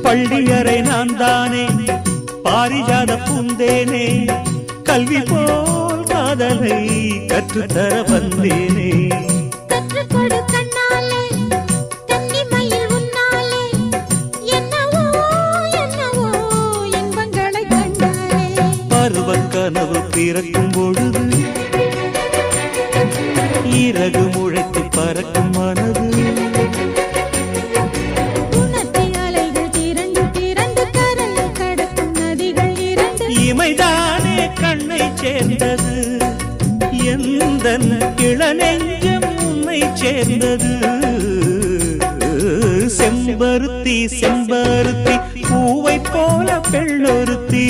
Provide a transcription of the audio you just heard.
பள்ளியறை நான் தானே பாரிஜாத பூந்தேனே கல்வி போல் காதலை கற்றுத்தர வந்தேனே கற்றுக்கொடு கண்ணாலே கன்னிமயில் உன்னாலே என்னவோ என்னவோ இன்பங்களை கண்டாலே பருவக் கனவு பிறக்கும் பொழுது இறகு முளைத்து பறக்கும் மனது இமைதானே கண்ணை சேர்ந்தது எந்தன் இளநெஞ்சம் உன்னை சேர்ந்தது செம்பருத்தி செம்பருத்தி பூவை போல பெண்ணொருத்தி